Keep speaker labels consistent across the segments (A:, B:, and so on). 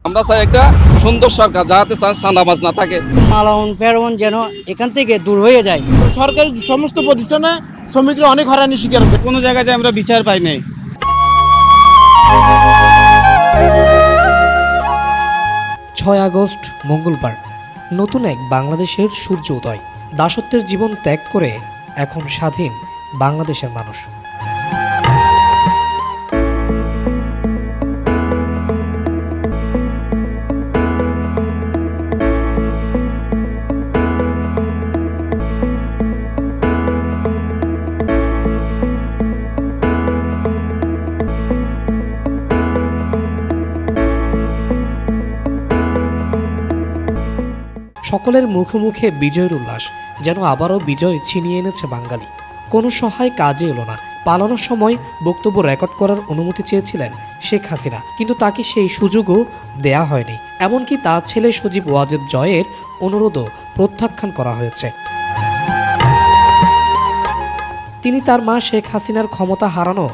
A: আমরা চাই একটা সুন্দর সরকার, যাতে চাঁদাবাজ না থাকে,
B: মালাউন ফেরোন যেন এখান থেকে দূর হয়ে যায়।
C: সরকারি সমস্ত প্রতিষ্ঠানে শ্রমিকরা অনেক হয়রানির শিকার হচ্ছে।
D: কোনো জায়গায় আমরা বিচার পাই নাই।
E: 6 আগস্ট মঙ্গলবার নতুন এক বাংলাদেশের সূর্য উদয়। দাসত্বের জীবন ত্যাগ করে এখন স্বাধীন বাংলাদেশের মানুষ। সকলের মুখে মুখে বিজয়ের উল্লাস, যেন আবারও বিজয় ছিনিয়ে এনেছে বাঙালি। কোনো সহায় কাজে এলো না। পালানোর সময় বক্তব্য রেকর্ড করার অনুমতি চেয়েছিলেন শেখ হাসিনা, কিন্তু তাকে সেই সুযোগও দেয়া হয়নি। এমনকি তার ছেলে সজীব ওয়াজেদ জয়ের অনুরোধও প্রত্যাখ্যান করা হয়েছে। তিনি তার মা শেখ হাসিনার ক্ষমতা হারানো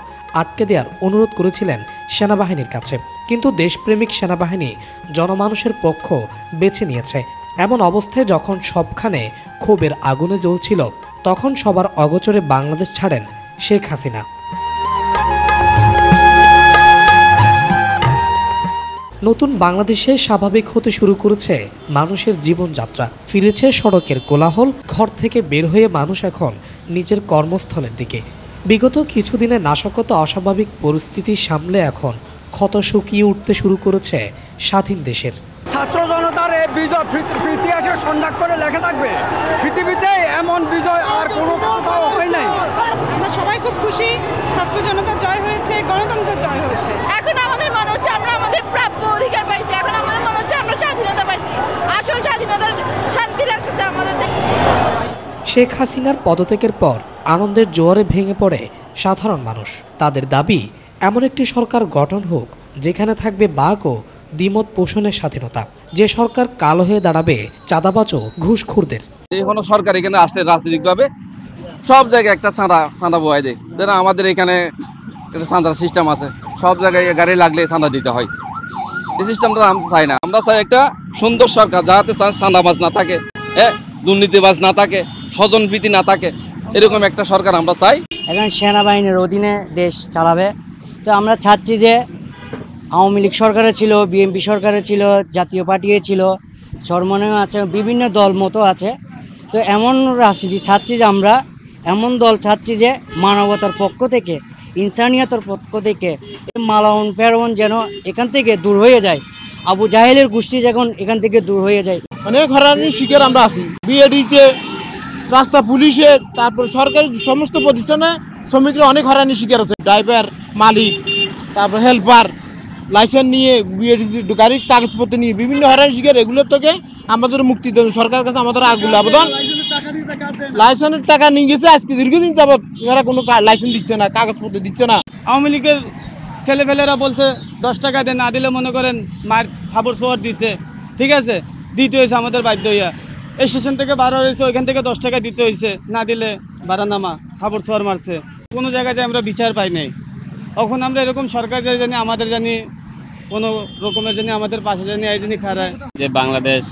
E: আটকে দেওয়ার অনুরোধ করেছিলেন সেনাবাহিনীর কাছে, কিন্তু দেশপ্রেমিক সেনাবাহিনী জনমানুষের পক্ষ বেছে নিয়েছে। এমন অবস্থায় যখন সবখানে ক্ষোভের আগুনে জ্বলছিল, তখন সবার অগোচরে বাংলাদেশ ছাড়েন শেখ হাসিনা। নতুন বাংলাদেশে স্বাভাবিক হতে শুরু করেছে মানুষের জীবনযাত্রা। ফিরেছে সড়কের কোলাহল, ঘর থেকে বের হয়ে মানুষ এখন নিজের কর্মস্থলের দিকে। বিগত কিছুদিনে নাশকতা অস্বাভাবিক পরিস্থিতি সামলে এখন ক্ষত শুকিয়ে উঠতে শুরু করেছে স্বাধীন দেশের।
F: ছাত্র জনতার এই বিজয় ইতিহাসে সংরক্ষণ করে লেখা থাকবে। পৃথিবীতে এমন বিজয় আর কোনো কোথাও হয় নাই।
G: আমরা সবাই খুব খুশি, ছাত্র জনতার জয় হয়েছে, গণতন্ত্রের জয় হয়েছে।
H: এখন আমাদের মনে হচ্ছে আমরা আমাদের প্রাপ্য অধিকার পাইছি। এখন আমাদের মনে হচ্ছে আমরা স্বাধীনতা পাইছি। আসল স্বাধীনতার শান্তি লাগতেছে আমাদের।
E: শেখ হাসিনার পদত্যাগের পর আনন্দের জোয়ারে ভেঙে পড়ে সাধারণ মানুষ। তাদের দাবি এমন একটি সরকার গঠন হোক যেখানে থাকবে বাক ও দ্বিমত পোষণের স্বাধীনতা, যে সরকার কালো হয়ে দাঁড়াবে চাঁদাবাজ ও ঘুষখোরদের।
A: যে কোনো সরকার এখানে আসলে রাজনৈতিকভাবে সব জায়গায় একটা চাঁদা বহাই দেয়। যেন আমাদের এখানে একটা চাঁদার সিস্টেম আছে, সব জায়গায় গাড়ি লাগলে চাঁদা দিতে হয়। এই সিস্টেমটা আমরা চাই না। আমরা চাই একটা সুন্দর সরকার, যাতে চাঁদাবাজ না থাকে, দুর্নীতিবাজ না থাকে, স্বজনপ্রীতি না থাকে, এরকম একটা সরকার আমরা চাই।
B: এখন সেনাবাহিনীর অধীনে দেশ চালাবে। তো আমরা চাচ্ছি যে আওয়ামী লীগ সরকারে ছিল, বিএনপি সরকারে ছিল, জাতীয় পার্টিও ছিল, চরমনেও আছে, বিভিন্ন দল মতো আছে। তো এমন রাজনীতি চাচ্ছি যে আমরা এমন দল চাচ্ছি যে মানবতার পক্ষ থেকে, ইনসানিয়তের পক্ষ থেকে মালাউন ফেরোন যেন এখান থেকে দূর হয়ে যায়। আবু জাহেলের গোষ্ঠী যখন এখান থেকে দূর হয়ে যায়।
C: অনেক হয়রানির শিকার আমরা আছি। বিএডিতে, রাস্তা পুলিশে, তারপর সরকারি সমস্ত প্রতিষ্ঠানে শ্রমিকরা অনেক হয়রানির শিকার আছে। ড্রাইভার, মালিক, তারপর হেল্পার, লাইসেন্স নিয়ে, গাড়ির কাগজপত্র নিয়ে বিভিন্ন হয়রানির শিকার। এগুলোর থেকে আমাদের মুক্তি দেন সরকারের কাছে আমাদের আগুলো আবেদন। লাইসেন্সের টাকা নিয়ে গেছে, আজকে দীর্ঘদিন যাবত এরা কোনো লাইসেন্স দিচ্ছে না, কাগজপত্র দিচ্ছে না।
D: আওয়ামী লীগের ছেলেফেলেরা বলছে 10 টাকা দেন, না দিলে মনে করেন মার থাবড় সোয়ার দিছে। ঠিক আছে, দিতে হয়েছে আমাদের বাধ্য হইয়া। স্টেশন থেকে বার হয়েছে, ওইখান থেকে 10 টাকা দিতে হয়েছে, না দিলে বারানামা থাবড় সোয়ার মারছে। কোনো জায়গায় আমরা বিচার পাই নাই। এখন আমরা এরকম সরকার জানি আমাদের জানি কোনো রকমের জানি আমাদের পাশে জানি এই জানি খারায়
I: যে বাংলাদেশ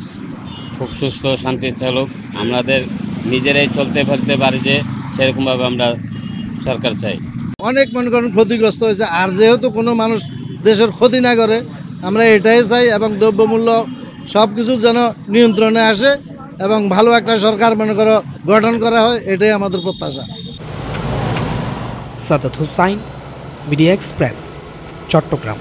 I: খুব সুস্থ শান্তি চলুক, আমাদের নিজেরাই চলতে ফেলতে পারি, যে সেরকমভাবে আমরা সরকার চাই।
F: অনেক মনে করেন ক্ষতিগ্রস্ত হয়েছে, আর যেহেতু কোনো মানুষ দেশের ক্ষতি না করে আমরা এটাই চাই, এবং দ্রব্যমূল্য সব কিছু যেন নিয়ন্ত্রণে আসে এবং ভালো একটা সরকার মনে করো গঠন করা হয়, এটাই আমাদের প্রত্যাশা।
E: Sadat Hussain, media express, Chittagong.